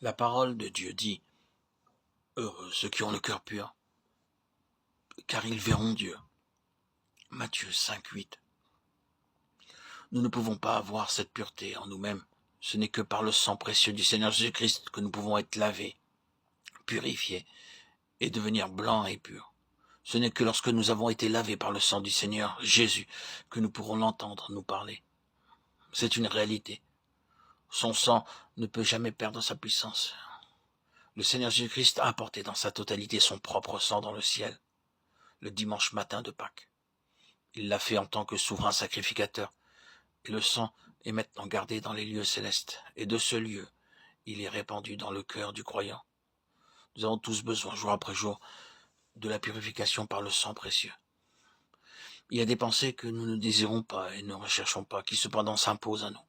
La parole de Dieu dit « Heureux ceux qui ont le cœur pur, car ils verront Dieu. » Matthieu 5,8. Nous ne pouvons pas avoir cette pureté en nous-mêmes. Ce n'est que par le sang précieux du Seigneur Jésus-Christ que nous pouvons être lavés, purifiés et devenir blancs et purs. Ce n'est que lorsque nous avons été lavés par le sang du Seigneur Jésus que nous pourrons l'entendre nous parler. C'est une réalité. Son sang ne peut jamais perdre sa puissance. Le Seigneur Jésus-Christ a apporté dans sa totalité son propre sang dans le ciel, le dimanche matin de Pâques. Il l'a fait en tant que souverain sacrificateur, et le sang est maintenant gardé dans les lieux célestes, et de ce lieu, il est répandu dans le cœur du croyant. Nous avons tous besoin, jour après jour, de la purification par le sang précieux. Il y a des pensées que nous ne désirons pas et ne recherchons pas, qui cependant s'imposent à nous.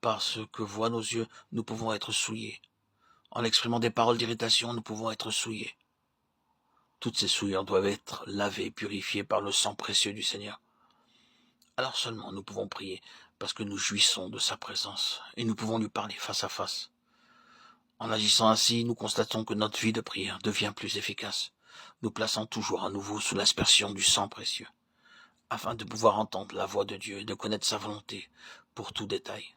Parce que voient nos yeux, nous pouvons être souillés. En exprimant des paroles d'irritation, nous pouvons être souillés. Toutes ces souillures doivent être lavées, purifiées par le sang précieux du Seigneur. Alors seulement nous pouvons prier, parce que nous jouissons de sa présence, et nous pouvons lui parler face à face. En agissant ainsi, nous constatons que notre vie de prière devient plus efficace, nous plaçant toujours à nouveau sous l'aspersion du sang précieux, afin de pouvoir entendre la voix de Dieu et de connaître sa volonté pour tout détail.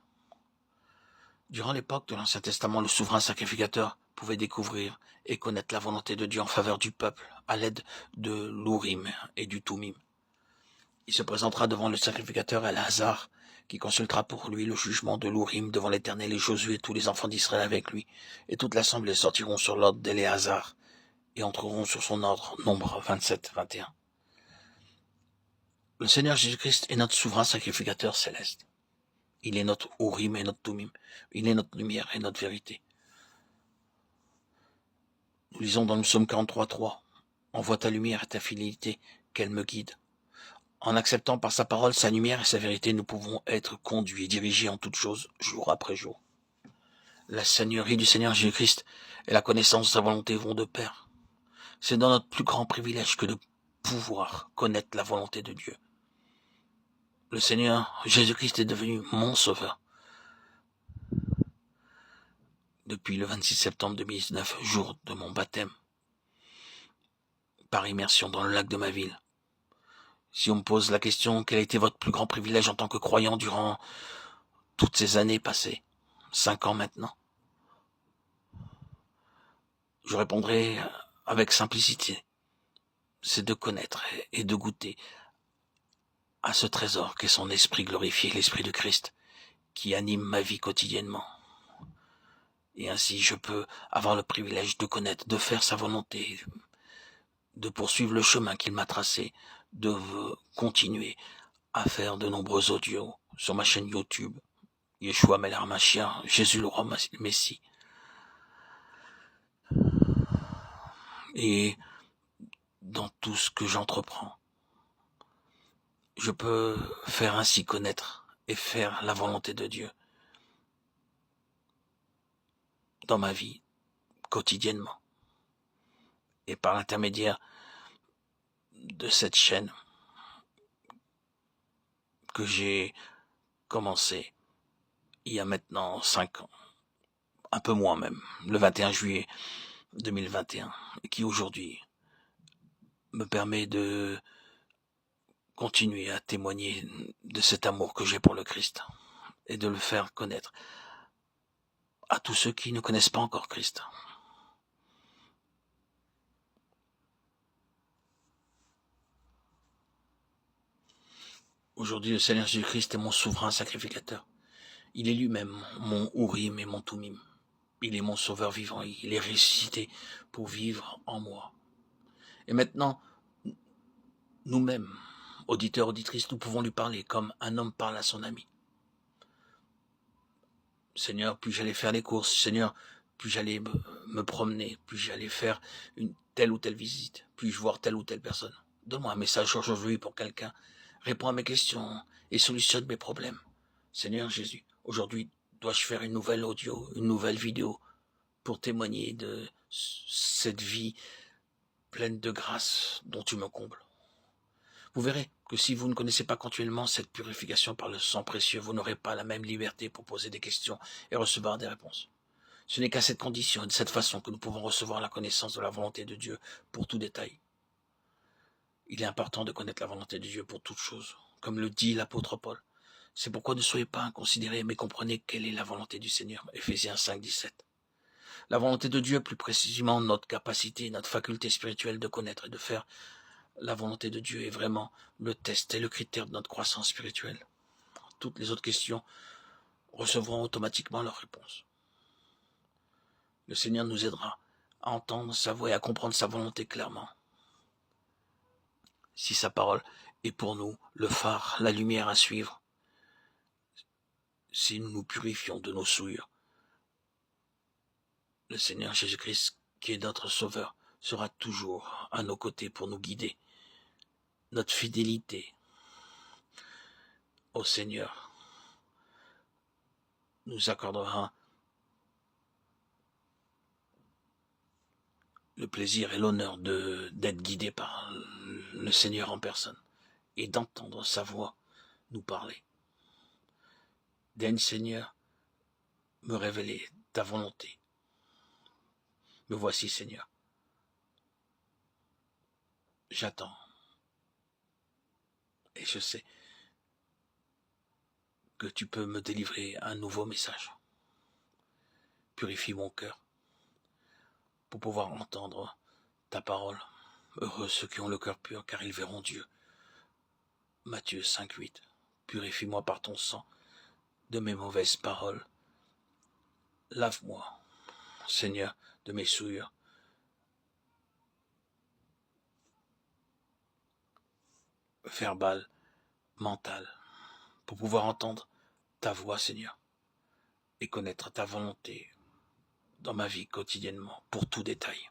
Durant l'époque de l'Ancien Testament, le souverain sacrificateur pouvait découvrir et connaître la volonté de Dieu en faveur du peuple à l'aide de l'Urim et du Thummim. Il se présentera devant le sacrificateur Éléazar, qui consultera pour lui le jugement de l'Urim devant l'Éternel, et Josué et tous les enfants d'Israël avec lui, et toute l'assemblée sortiront sur l'ordre d'Éléazar et entreront sur son ordre. Nombre 27-21. Le Seigneur Jésus-Christ est notre souverain sacrificateur céleste. Il est notre Urim et notre Thummim. Il est notre lumière et notre vérité. Nous lisons dans le psaume 43:3. Envoie ta lumière et ta fidélité, qu'elle me guide. En acceptant par sa parole sa lumière et sa vérité, nous pouvons être conduits et dirigés en toutes choses, jour après jour. La seigneurie du Seigneur Jésus-Christ et la connaissance de sa volonté vont de pair. C'est dans notre plus grand privilège que de pouvoir connaître la volonté de Dieu. Le Seigneur Jésus-Christ est devenu mon sauveur. Depuis le 26 septembre 2019, jour de mon baptême, par immersion dans le lac de ma ville. Si on me pose la question, quel a été votre plus grand privilège en tant que croyant durant toutes ces années passées, 5 ans maintenant, je répondrai avec simplicité, c'est de connaître et de goûter à ce trésor qu'est son esprit glorifié, l'esprit de Christ, qui anime ma vie quotidiennement. Et ainsi je peux avoir le privilège de connaître, de faire sa volonté, de poursuivre le chemin qu'il m'a tracé, de continuer à faire de nombreux audios sur ma chaîne YouTube, Yeshua Melech HaMashiach, Jésus le roi Messie. Et dans tout ce que j'entreprends, je peux faire ainsi connaître et faire la volonté de Dieu dans ma vie, quotidiennement. Et par l'intermédiaire de cette chaîne que j'ai commencé il y a maintenant 5 ans, un peu moins même, le 21 juillet 2021, et qui aujourd'hui me permet de continuer à témoigner de cet amour que j'ai pour le Christ et de le faire connaître à tous ceux qui ne connaissent pas encore Christ. Aujourd'hui, le Seigneur Jésus-Christ est mon souverain sacrificateur. Il est lui-même mon Urim et mon Thummim. Il est mon sauveur vivant. Il est ressuscité pour vivre en moi. Et maintenant, nous-mêmes, auditeurs, auditrices, nous pouvons lui parler comme un homme parle à son ami. Seigneur, puis j'allais faire les courses. Seigneur, puis j'allais me promener. Puis j'allais faire une telle ou telle visite. Puis-je voir telle ou telle personne. Donne-moi un message aujourd'hui pour quelqu'un. Réponds à mes questions et solutionne mes problèmes. Seigneur Jésus, aujourd'hui, dois-je faire une nouvelle audio, une nouvelle vidéo pour témoigner de cette vie pleine de grâce dont tu me combles. Vous verrez que si vous ne connaissez pas continuellement cette purification par le sang précieux, vous n'aurez pas la même liberté pour poser des questions et recevoir des réponses. Ce n'est qu'à cette condition et de cette façon que nous pouvons recevoir la connaissance de la volonté de Dieu pour tout détail. Il est important de connaître la volonté de Dieu pour toute chose, comme le dit l'apôtre Paul. C'est pourquoi ne soyez pas inconsidérés, mais comprenez quelle est la volonté du Seigneur. Éphésiens 5, 17. La volonté de Dieu, plus précisément notre capacité, notre faculté spirituelle de connaître et de faire la volonté de Dieu est vraiment le test et le critère de notre croissance spirituelle. Toutes les autres questions recevront automatiquement leur réponse. Le Seigneur nous aidera à entendre sa voix et à comprendre sa volonté clairement. Si sa parole est pour nous le phare, la lumière à suivre, si nous nous purifions de nos souillures, le Seigneur Jésus-Christ, qui est notre Sauveur, sera toujours à nos côtés pour nous guider. Notre fidélité au Seigneur nous accordera le plaisir et l'honneur d'être guidés par le Seigneur en personne et d'entendre sa voix nous parler. Daigne, Seigneur, me révéler ta volonté. Me voici, Seigneur. J'attends. Et je sais que tu peux me délivrer un nouveau message. Purifie mon cœur pour pouvoir entendre ta parole. Heureux ceux qui ont le cœur pur, car ils verront Dieu. Matthieu 5, 8. Purifie-moi par ton sang de mes mauvaises paroles. Lave-moi, Seigneur, de mes souillures. Verbales, mentales, pour pouvoir entendre ta voix, Seigneur, et connaître ta volonté dans ma vie quotidiennement, pour tout détail.